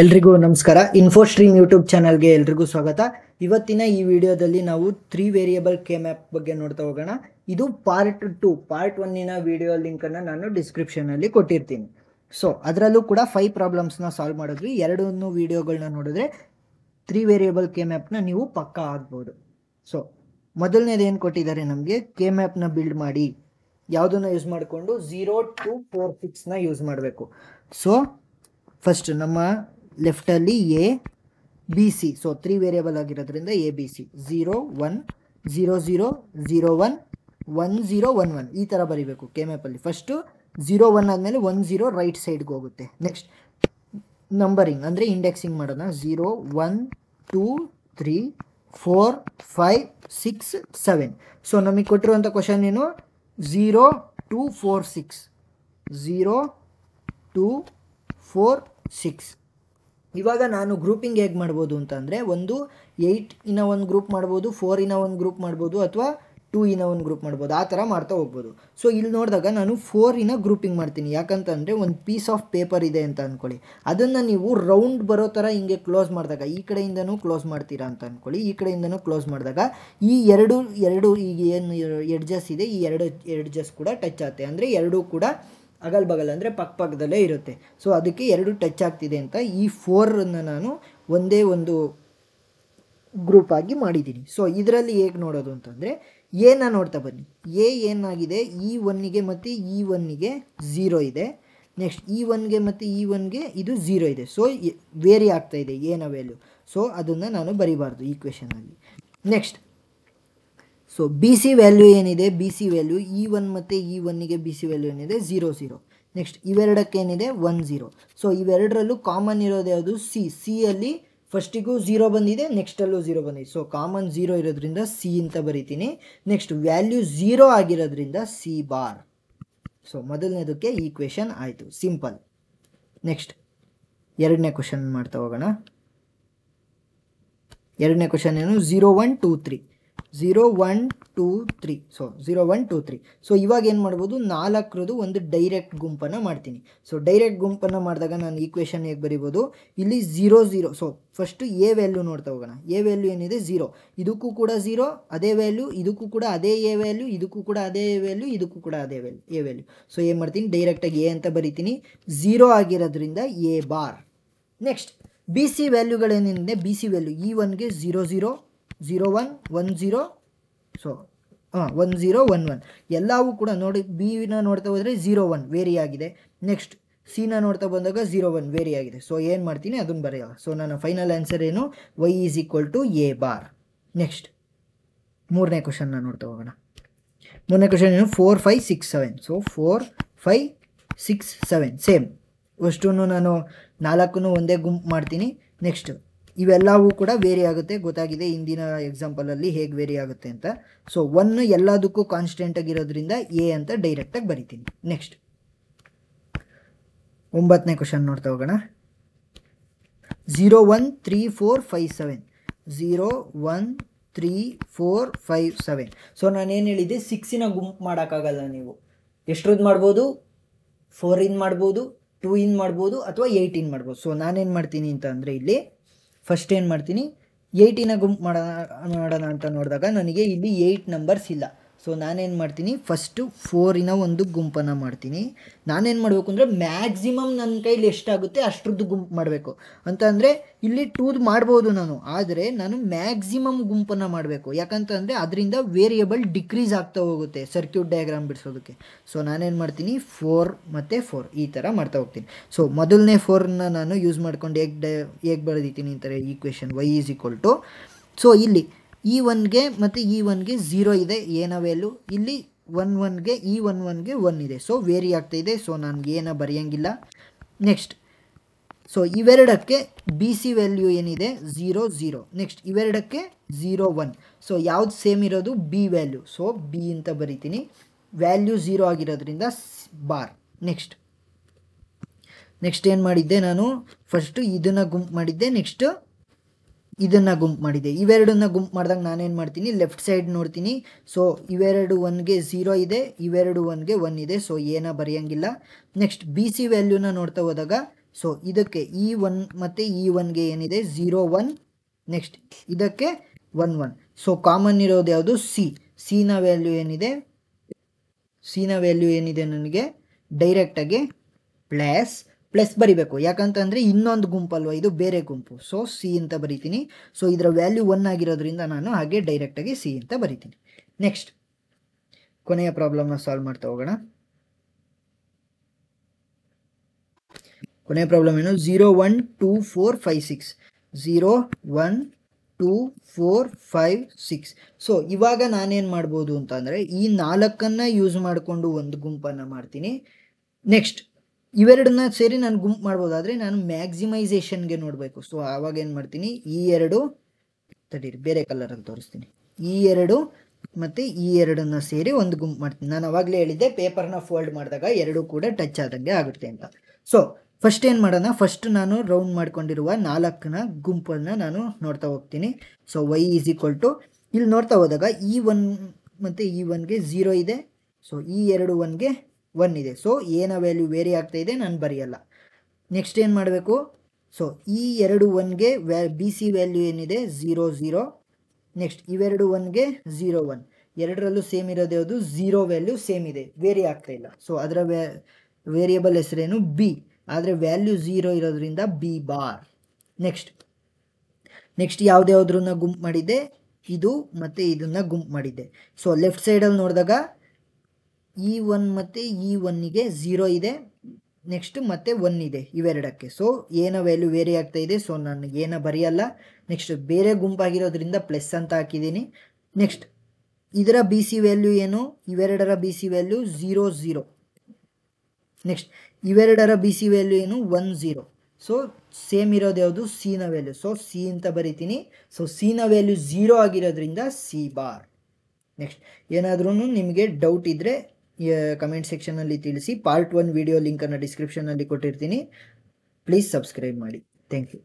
ಎಲ್ರಿಗೂ ನಮಸ್ಕಾರ. ಇನ್ಫೋಸ್ಟ್ರೀಮ್ ಯೂಟ್ಯೂಬ್ ಚಾನಲ್ಗೆ ಎಲ್ರಿಗೂ ಸ್ವಾಗತ. ಇವತ್ತಿನ ಈ ವಿಡಿಯೋದಲ್ಲಿ ನಾವು 3 ವೇರಿಯಬಲ್ ಕೆ ಮ್ಯಾಪ್ ಬಗ್ಗೆ ನೋಡ್ತಾ ಹೋಗೋಣ. ಇದು ಪಾರ್ಟ್ 2. ಪಾರ್ಟ್ 1ನ ವಿಡಿಯೋ ಲಿಂಕನ್ನು ನಾನು ಡಿಸ್ಕ್ರಿಪ್ಷನಲ್ಲಿ ಕೊಟ್ಟಿರ್ತೀನಿ. ಸೊ ಅದರಲ್ಲೂ ಕೂಡ 5 ಪ್ರಾಬ್ಲಮ್ಸ್ನ ಸಾಲ್ವ್ ಮಾಡಿದ್ವಿ. ಎರಡೂ ವಿಡಿಯೋಗಳನ್ನ ನೋಡಿದ್ರೆ 3 ವೇರಿಯಬಲ್ ಕೆ ಮ್ಯಾಪ್ನ ನೀವು ಪಕ್ಕಾ ಆಗ್ಬೋದು. ಸೊ ಮೊದಲನೇದು ಏನು ಕೊಟ್ಟಿದ್ದಾರೆ, ನಮಗೆ ಕೆ ಮ್ಯಾಪ್ನ ಬಿಲ್ಡ್ ಮಾಡಿ ಯಾವುದನ್ನು ಯೂಸ್ ಮಾಡಿಕೊಂಡು 0 to 4 6ನ ಯೂಸ್ ಮಾಡಬೇಕು. ಸೊ ಫಸ್ಟ್ ನಮ್ಮ ಲೆಫ್ಟಲ್ಲಿ A B C, so 3 variable ಆಗಿರೋದ್ರಿಂದ ಎ ಬಿ ಸಿ 0 1 0 0 0 1 1 0 1 1 ಈ ಥರ ಬರೀಬೇಕು ಕೆ ಮ್ಯಾಪಲ್ಲಿ. ಫಸ್ಟು 0 1 ಆದಮೇಲೆ 1 0 ರೈಟ್ ಸೈಡ್ಗೆ ಹೋಗುತ್ತೆ. ನೆಕ್ಸ್ಟ್ ನಂಬರಿಂಗ್ ಅಂದರೆ ಇಂಡೆಕ್ಸಿಂಗ್ ಮಾಡೋಣ. 0 1 2 3 4 5 6 7. ಸೊ ನಮಗೆ ಕೊಟ್ಟಿರುವಂಥ ಕ್ವಶನ್ ಏನು, 0 2 4 6 0 2 4 6. ಇವಾಗ ನಾನು ಗ್ರೂಪಿಂಗ್ ಹೇಗೆ ಮಾಡ್ಬೋದು ಅಂತಂದರೆ, ಒಂದು 8 ಒಂದು ಗ್ರೂಪ್ ಮಾಡ್ಬೋದು, 4 ಒಂದು ಗ್ರೂಪ್ ಮಾಡ್ಬೋದು, ಅಥವಾ 2 ಒಂದು ಗ್ರೂಪ್ ಮಾಡ್ಬೋದು. ಆ ಥರ ಮಾಡ್ತಾ ಹೋಗ್ಬೋದು. ಸೊ ಇಲ್ಲಿ ನೋಡಿದಾಗ ನಾನು 4 ಗ್ರೂಪಿಂಗ್ ಮಾಡ್ತೀನಿ. ಯಾಕಂತಂದರೆ ಒಂದು ಪೀಸ್ ಆಫ್ ಪೇಪರ್ ಇದೆ ಅಂತ ಅಂದ್ಕೊಳ್ಳಿ, ಅದನ್ನು ನೀವು ರೌಂಡ್ ಬರೋ ಥರ ಹಿಂಗೆ ಕ್ಲೋಸ್ ಮಾಡಿದಾಗ ಈ ಕಡೆಯಿಂದನೂ ಕ್ಲೋಸ್ ಮಾಡ್ತೀರಾ ಅಂತ ಅಂದ್ಕೊಳ್ಳಿ, ಈ ಕಡೆಯಿಂದನೂ ಕ್ಲೋಸ್ ಮಾಡಿದಾಗ ಈ ಎರಡು ಈಗ ಏನು ಎಡ್ಜಸ್ ಇದೆ, ಈ ಎರಡು ಎಡ್ಜಸ್ ಕೂಡ ಟಚ್ ಆಗುತ್ತೆ. ಅಂದರೆ ಎರಡೂ ಕೂಡ ಅಗಲ್ ಬಗಲ್ ಅಂದರೆ ಪಕ್ಕದಲ್ಲೇ ಇರುತ್ತೆ. ಸೊ ಅದಕ್ಕೆ ಎರಡು ಟಚ್ ಆಗ್ತಿದೆ ಅಂತ ಈ 4ಅನ್ನು ನಾನು ಒಂದೇ ಒಂದು ಗ್ರೂಪ್ ಆಗಿ ಮಾಡಿದ್ದೀನಿ. ಸೊ ಇದರಲ್ಲಿ ಹೇಗೆ ನೋಡೋದು ಅಂತಂದರೆ, ಎನ ನೋಡ್ತಾ ಬನ್ನಿ. ಎ ಏನಾಗಿದೆ, ಈ 1ಗೆ ಮತ್ತು ಈ 1ಗೆ 0 ಇದೆ. ನೆಕ್ಸ್ಟ್ ಈ 1ಗೆ ಮತ್ತು ಈ 1ಗೆ ಇದು 0 ಇದೆ. ಸೊ ವೇರಿ ಆಗ್ತಾ ಇದೆ ಎನ ವ್ಯಾಲ್ಯೂ. ಸೊ ಅದನ್ನು ನಾನು ಬರಿಬಾರ್ದು ಈಕ್ವೇಷನಲ್ಲಿ. Next so B C value ಏನಿದೆ, ಬಿ ಸಿ ವ್ಯಾಲ್ಯೂ ಈ 1 ಮತ್ತು ಈ 1ಗೆ ಬಿ ಸಿ ವ್ಯಾಲ್ಯೂ ಏನಿದೆ 0 0. ನೆಕ್ಸ್ಟ್ ಇವೆರಡಕ್ಕೆ ಏನಿದೆ 1 0. ಸೊ ಇವೆರಡರಲ್ಲೂ ಕಾಮನ್ ಇರೋದು ಯಾವುದು, ಸಿ ಅಲ್ಲಿ ಫಸ್ಟಿಗೂ 0 ಬಂದಿದೆ, ನೆಕ್ಸ್ಟಲ್ಲೂ 0 ಬಂದಿದೆ. ಸೊ ಕಾಮನ್ 0 ಇರೋದ್ರಿಂದ ಸಿ ಅಂತ ಬರಿತೀನಿ. ನೆಕ್ಸ್ಟ್ ವ್ಯಾಲ್ಯೂ 0 ಆಗಿರೋದ್ರಿಂದ ಸಿ ಬಾರ್. ಸೊ ಮೊದಲನೇದಕ್ಕೆ ಈಕ್ವೇಷನ್ ಆಯಿತು, ಸಿಂಪಲ್. ನೆಕ್ಸ್ಟ್ ಎರಡನೇ ಕ್ವಶನ್ ಮಾಡ್ತಾ ಹೋಗೋಣ. ಎರಡನೇ ಕ್ವಶನ್ ಏನು, 0 1 2 3 0 1 2 3. ಸೊ 0 1 2 3. ಸೊ ಇವಾಗ ಏನು ಮಾಡ್ಬೋದು, 4ರದು ಒಂದು ಡೈರೆಕ್ಟ್ ಗುಂಪನ್ನು ಮಾಡ್ತೀನಿ. ಸೊ ಡೈರೆಕ್ಟ್ ಗುಂಪನ್ನು ಮಾಡಿದಾಗ ನಾನು ಈಕ್ವೇಷನ್ ಹೇಗೆ ಬರಿಬೋದು, ಇಲ್ಲಿ 0 0. ಸೊ ಫಸ್ಟು ಎ ವ್ಯಾಲ್ಯೂ ನೋಡ್ತಾ ಹೋಗೋಣ. ಎ ವ್ಯಾಲ್ಯೂ ಏನಿದೆ 0, ಇದಕ್ಕೂ ಕೂಡ 0 ಅದೇ ವ್ಯಾಲ್ಯೂ, ಇದಕ್ಕೂ ಕೂಡ ಅದೇ ಎ ವ್ಯಾಲ್ಯೂ, ಇದಕ್ಕೂ ಕೂಡ ಅದೇ ವ್ಯಾಲ್ಯೂ, ಇದಕ್ಕೂ ಕೂಡ ಅದೇ ವ್ಯಾಲ್ಯೂ ಎ ವ್ಯಾಲ್ಯೂ. ಸೊ ಏನು ಮಾಡ್ತೀನಿ, ಡೈರೆಕ್ಟಾಗಿ ಎ ಅಂತ ಬರಿತೀನಿ. 0 ಆಗಿರೋದ್ರಿಂದ A bar. Next B C ವ್ಯಾಲ್ಯೂಗಳೇನಿದೆ, ಬಿ ಸಿ ವ್ಯಾಲ್ಯೂ ಈ 1ಗೆ 0 0 0 1 1 0. ಸೊ 1 0 1 1 ಎಲ್ಲವೂ ಕೂಡ ನೋಡಿ. ಬಿನ ನೋಡ್ತಾ ಹೋದರೆ 0 1 ವೇರಿ ಆಗಿದೆ. ನೆಕ್ಸ್ಟ್ ಸಿನ ನೋಡ್ತಾ ಬಂದಾಗ 0 1 ವೇರಿ ಆಗಿದೆ. ಸೊ ಏನು ಮಾಡ್ತೀನಿ, ಅದನ್ನು ಬರೆಯಲ್ಲ. ಸೊ ನನ್ನ ಫೈನಲ್ ಆನ್ಸರ್ ಏನು, y = ಎ ಬಾರ್. ನೆಕ್ಸ್ಟ್ ಮೂರನೇ ಕ್ವಶನ್ನ ನೋಡ್ತಾ ಹೋಗೋಣ. ಮೂರನೇ ಕ್ವಶನ್ ಏನು, 4 5 6 7. So 4 5 6 7 same. ಅಷ್ಟೂ ನಾನು 4 ಒಂದೇ ಗುಂಪು ಮಾಡ್ತೀನಿ. ನೆಕ್ಸ್ಟ್ ಇವೆಲ್ಲವೂ ಕೂಡ ವೇರಿ ಆಗುತ್ತೆ, ಗೊತ್ತಾಗಿದೆ ಹಿಂದಿನ ಎಕ್ಸಾಂಪಲಲ್ಲಿ ಹೇಗೆ ವೇರಿ ಆಗುತ್ತೆ ಅಂತ. ಸೊ 1 ಎಲ್ಲದಕ್ಕೂ ಕಾನ್ಸ್ಟೆಂಟ್ ಆಗಿರೋದ್ರಿಂದ ಎ ಅಂತ ಡೈರೆಕ್ಟಾಗಿ ಬರಿತೀನಿ. ನೆಕ್ಸ್ಟ್ 9ನೇ ಕ್ವಶನ್ ನೋಡ್ತಾ ಹೋಗೋಣ. 0 1 3 4 5 7 0 1 3 4 5 7. ಸೊ ನಾನೇನು ಹೇಳಿದ್ದೆ, 6ನ ಗುಂಪು ಮಾಡೋಕ್ಕಾಗಲ್ಲ. ನೀವು ಎಷ್ಟರದ್ದು ಮಾಡ್ಬೋದು, 4 ಮಾಡ್ಬೋದು, 2 ಮಾಡ್ಬೋದು, ಅಥವಾ 8 ಮಾಡ್ಬೋದು. ಸೊ ನಾನೇನು ಮಾಡ್ತೀನಿ ಅಂತ ಅಂದರೆ, ಇಲ್ಲಿ ಫಸ್ಟ್ ಏನು ಮಾಡ್ತೀನಿ, 8ನ ಗುಂಪು ಮಾಡೋಣ ಅಂತ ನೋಡಿದಾಗ ನನಗೆ ಇಲ್ಲಿ 8 ನಂಬರ್ಸ್ ಇಲ್ಲ. ಸೊ ನಾನೇನು ಮಾಡ್ತೀನಿ, ಫಸ್ಟು 4ನ ಒಂದು ಗುಂಪನ್ನು ಮಾಡ್ತೀನಿ. ನಾನೇನು ಮಾಡಬೇಕು ಅಂದರೆ, ಮ್ಯಾಕ್ಸಿಮಮ್ ನನ್ನ ಕೈಲಿ ಎಷ್ಟಾಗುತ್ತೆ ಅಷ್ಟರದ್ದು ಗುಂಪು ಮಾಡಬೇಕು ಅಂತ. ಅಂದರೆ ಇಲ್ಲಿ 2 ಮಾಡ್ಬೋದು ನಾನು, ಆದರೆ ನಾನು ಮ್ಯಾಕ್ಸಿಮಮ್ ಗುಂಪನ್ನು ಮಾಡಬೇಕು. ಯಾಕಂತಂದರೆ ಅದರಿಂದ ವೇರಿಯಬಲ್ ಡಿಕ್ರೀಸ್ ಆಗ್ತಾ ಹೋಗುತ್ತೆ ಸರ್ಕ್ಯೂಟ್ ಡಯಾಗ್ರಾಮ್ ಬಿಡಿಸೋದಕ್ಕೆ. ಸೊ ನಾನೇನು ಮಾಡ್ತೀನಿ, 4 ಮತ್ತು 4 ಈ ಥರ ಮಾಡ್ತಾ ಹೋಗ್ತೀನಿ. ಸೊ ಮೊದಲನೇ 4ನ ನಾನು ಯೂಸ್ ಮಾಡ್ಕೊಂಡು ಹೇಗೆ ಬರೆದಿದ್ದೀನಿ ಅಂತಾರೆ ಈಕ್ವೇಷನ್, y = ಸೊ ಇಲ್ಲಿ ಈ 1ಗೆ ಮತ್ತು ಈ 1ಗೆ 0 ಇದೆ ಎನ ವ್ಯಾಲ್ಯೂ, ಇಲ್ಲಿ 1 1ಗೆ ಈ 1 1ಗೆ 1 ಇದೆ. ಸೊ ವೇರಿ ಆಗ್ತಾ ಇದೆ. ಸೊ ನಾನು ಏನ ಬರೆಯೋಂಗಿಲ್ಲ. ನೆಕ್ಸ್ಟ್ ಸೊ ಇವೆರಡಕ್ಕೆ ಬಿ ಸಿ ವ್ಯಾಲ್ಯೂ ಏನಿದೆ 0 0. ನೆಕ್ಸ್ಟ್ ಇವೆರಡಕ್ಕೆ 0 1. ಸೊ ಯಾವ್ದು ಸೇಮ್ ಇರೋದು, ಬಿ ವ್ಯಾಲ್ಯೂ. ಸೊ ಬಿ ಅಂತ ಬರಿತೀನಿ. ವ್ಯಾಲ್ಯೂ 0 ಆಗಿರೋದ್ರಿಂದ ಬಾರ್. ನೆಕ್ಸ್ಟ್ ಏನು ಮಾಡಿದ್ದೆ ನಾನು, ಫಸ್ಟು ಇದನ್ನು ಗುಂಪು ಮಾಡಿದ್ದೆ, ನೆಕ್ಸ್ಟ್ ಇದನ್ನು ಗುಂಪು ಮಾಡಿದೆ. ಇವೆರಡನ್ನ ಗುಂಪು ಮಾಡಿದಾಗ ನಾನೇನು ಮಾಡ್ತೀನಿ, ಲೆಫ್ಟ್ ಸೈಡ್ ನೋಡ್ತೀನಿ. ಸೊ ಇವೆರಡು 1ಗೆ 0 ಇದೆ, ಇವೆರಡು 1ಗೆ 1 ಇದೆ. ಸೊ ಏನ ಬರೆಯೋಂಗಿಲ್ಲ. ನೆಕ್ಸ್ಟ್ ಬಿ ಸಿ ವ್ಯಾಲ್ಯೂನ ನೋಡ್ತಾ ಹೋದಾಗ ಸೊ ಇದಕ್ಕೆ E1 ಮತ್ತು E1ಗೆ ಏನಿದೆ 0 1, ನೆಕ್ಸ್ಟ್ ಇದಕ್ಕೆ 1 1. ಸೊ ಕಾಮನ್ ಇರೋದು ಯಾವುದು ಸಿನ ವ್ಯಾಲ್ಯೂ ಏನಿದೆ, ನನಗೆ ಡೈರೆಕ್ಟಾಗಿ ಪ್ಲಸ್ ಬರಿಬೇಕು, ಯಾಕಂತಂದರೆ ಇನ್ನೊಂದು ಗುಂಪಲ್ವ, ಇದು ಬೇರೆ ಗುಂಪು. ಸೊ ಸಿ ಅಂತ ಬರಿತೀನಿ. ಸೊ ಇದರ ವ್ಯಾಲ್ಯೂ 1 ಆಗಿರೋದ್ರಿಂದ ನಾನು ಹಾಗೆ ಡೈರೆಕ್ಟಾಗಿ ಸಿ ಅಂತ ಬರಿತೀನಿ. ನೆಕ್ಸ್ಟ್ ಕೊನೆಯ ಪ್ರಾಬ್ಲಮ್ನ ಸಾಲ್ವ್ ಮಾಡ್ತಾ ಹೋಗೋಣ. ಕೊನೆಯ ಪ್ರಾಬ್ಲಮ್ ಏನು, 0 1 2 4 5 6 0 1 2 4 5 6. ಸೊ ಇವಾಗ ನಾನೇನು ಮಾಡ್ಬೋದು ಅಂತಂದರೆ ಈ 4 ಯೂಸ್ ಮಾಡಿಕೊಂಡು ಒಂದು ಗುಂಪನ್ನು ಮಾಡ್ತೀನಿ. ನೆಕ್ಸ್ಟ್ ಇವೆರಡನ್ನ ಸೇರಿ ನಾನು ಗುಂಪು ಮಾಡ್ಬೋದಾದರೆ ನಾನು ಮ್ಯಾಕ್ಸಿಮೈಸೇಷನ್ಗೆ ನೋಡಬೇಕು. ಸೊ ಆವಾಗ ಏನು ಮಾಡ್ತೀನಿ, E2 ತಡೀರಿ ಬೇರೆ ಕಲರಲ್ಲಿ ತೋರಿಸ್ತೀನಿ, E2 ಮತ್ತು E2 ಸೇರಿ ಒಂದು ಗುಂಪು ಮಾಡ್ತೀನಿ. ನಾನು ಅವಾಗಲೇ ಹೇಳಿದ್ದೆ ಪೇಪರ್ನ ಫೋಲ್ಡ್ ಮಾಡಿದಾಗ ಎರಡೂ ಕೂಡ ಟಚ್ ಆದಂಗೆ ಆಗುತ್ತೆ ಅಂತ. ಸೊ ಫಸ್ಟ್ ಏನು ಮಾಡೋಣ, ಫಸ್ಟ್ ನಾನು ರೌಂಡ್ ಮಾಡ್ಕೊಂಡಿರುವ 4 ಗುಂಪನ್ನು ನಾನು ನೋಡ್ತಾ ಹೋಗ್ತೀನಿ. ಸೊ y = ಇಲ್ಲಿ ನೋಡ್ತಾ ಹೋದಾಗ E1 ಮತ್ತು E1ಗೆ 0 ಇದೆ. ಸೊ E2 1ಗೆ 1 ಇದೆ. ಸೊ ಏನ ವ್ಯಾಲ್ಯೂ ವೇರಿ ಆಗ್ತಾ ಇದೆ, ನಾನು ಬರೆಯಲ್ಲ. ನೆಕ್ಸ್ಟ್ ಏನು ಮಾಡಬೇಕು, ಸೊ E2 1ಗೆ ಬಿ ಸಿ ವ್ಯಾಲ್ಯೂ ಏನಿದೆ 0 0. ನೆಕ್ಸ್ಟ್ ಇವೆರಡು 1ಗೆ 0 1. ಎರಡರಲ್ಲೂ ಸೇಮ್ ಇರೋದು ಯಾವುದು, 0 ವ್ಯಾಲ್ಯೂ ಸೇಮ್ ಇದೆ, ವೇರಿ ಆಗ್ತಾ ಇಲ್ಲ. ಸೊ ಅದರ ವೇರಿಯಬಲ್ ಹೆಸರೇನು ಬಿ, ಆದರೆ ವ್ಯಾಲ್ಯೂ 0 ಇರೋದ್ರಿಂದ ಬಿ ಬಾರ್. ನೆಕ್ಸ್ಟ್ ಯಾವುದ್ಯಾವ್ದ್ರನ್ನ ಗುಂಪು ಮಾಡಿದ್ದೆ, ಇದು ಮತ್ತು ಇದನ್ನು ಗುಂಪು ಮಾಡಿದ್ದೆ. ಸೊ ಲೆಫ್ಟ್ ಸೈಡಲ್ಲಿ ನೋಡಿದಾಗ E1 ಮತ್ತು E1ಗೆ 0 ಇದೆ, ನೆಕ್ಸ್ಟ್ ಮತ್ತೆ 1 ಇದೆ ಇವೆರಡಕ್ಕೆ. ಸೊ ಏನ ವ್ಯಾಲ್ಯೂ ವೇರಿ ಆಗ್ತಾ ಇದೆ, ಸೊ ನಾನು ಏನ ಬರೆಯಲ್ಲ. ನೆಕ್ಸ್ಟ್ ಬೇರೆ ಗುಂಪಾಗಿರೋದ್ರಿಂದ ಪ್ಲಸ್ ಅಂತ ಹಾಕಿದ್ದೀನಿ. ನೆಕ್ಸ್ಟ್ ಇದರ ಬಿ ಸಿ ವ್ಯಾಲ್ಯೂ ಏನು, ಇವೆರಡರ ಬಿ ಸಿ ವ್ಯಾಲ್ಯೂ 0 0. ನೆಕ್ಸ್ಟ್ ಇವೆರಡರ ಬಿ ಸಿ ವ್ಯಾಲ್ಯೂ ಏನು 1 0. ಸೊ ಸೇಮ್ ಇರೋದು ಯಾವುದು, ಸಿನ ವ್ಯಾಲ್ಯೂ. ಸೊ ಸಿ ಅಂತ ಬರಿತೀನಿ. ಸೊ ಸಿನ ವ್ಯಾಲ್ಯೂ 0 ಆಗಿರೋದ್ರಿಂದ ಸಿ ಬಾರ್. ನೆಕ್ಸ್ಟ್ ಏನಾದ್ರೂ ನಿಮಗೆ ಡೌಟ್ ಇದ್ದರೆ ಕಮೆಂಟ್ ಸೆಕ್ಷನಲ್ಲಿ ತಿಳಿಸಿ. ಪಾರ್ಟ್ 1 ವಿಡಿಯೋ ಲಿಂಕನ್ನು ಡಿಸ್ಕ್ರಿಪ್ಷನಲ್ಲಿ ಕೊಟ್ಟಿರ್ತೀನಿ, ಪ್ಲೀಸ್ ಸಬ್ಸ್ಕ್ರೈಬ್ ಮಾಡಿ. Thank you.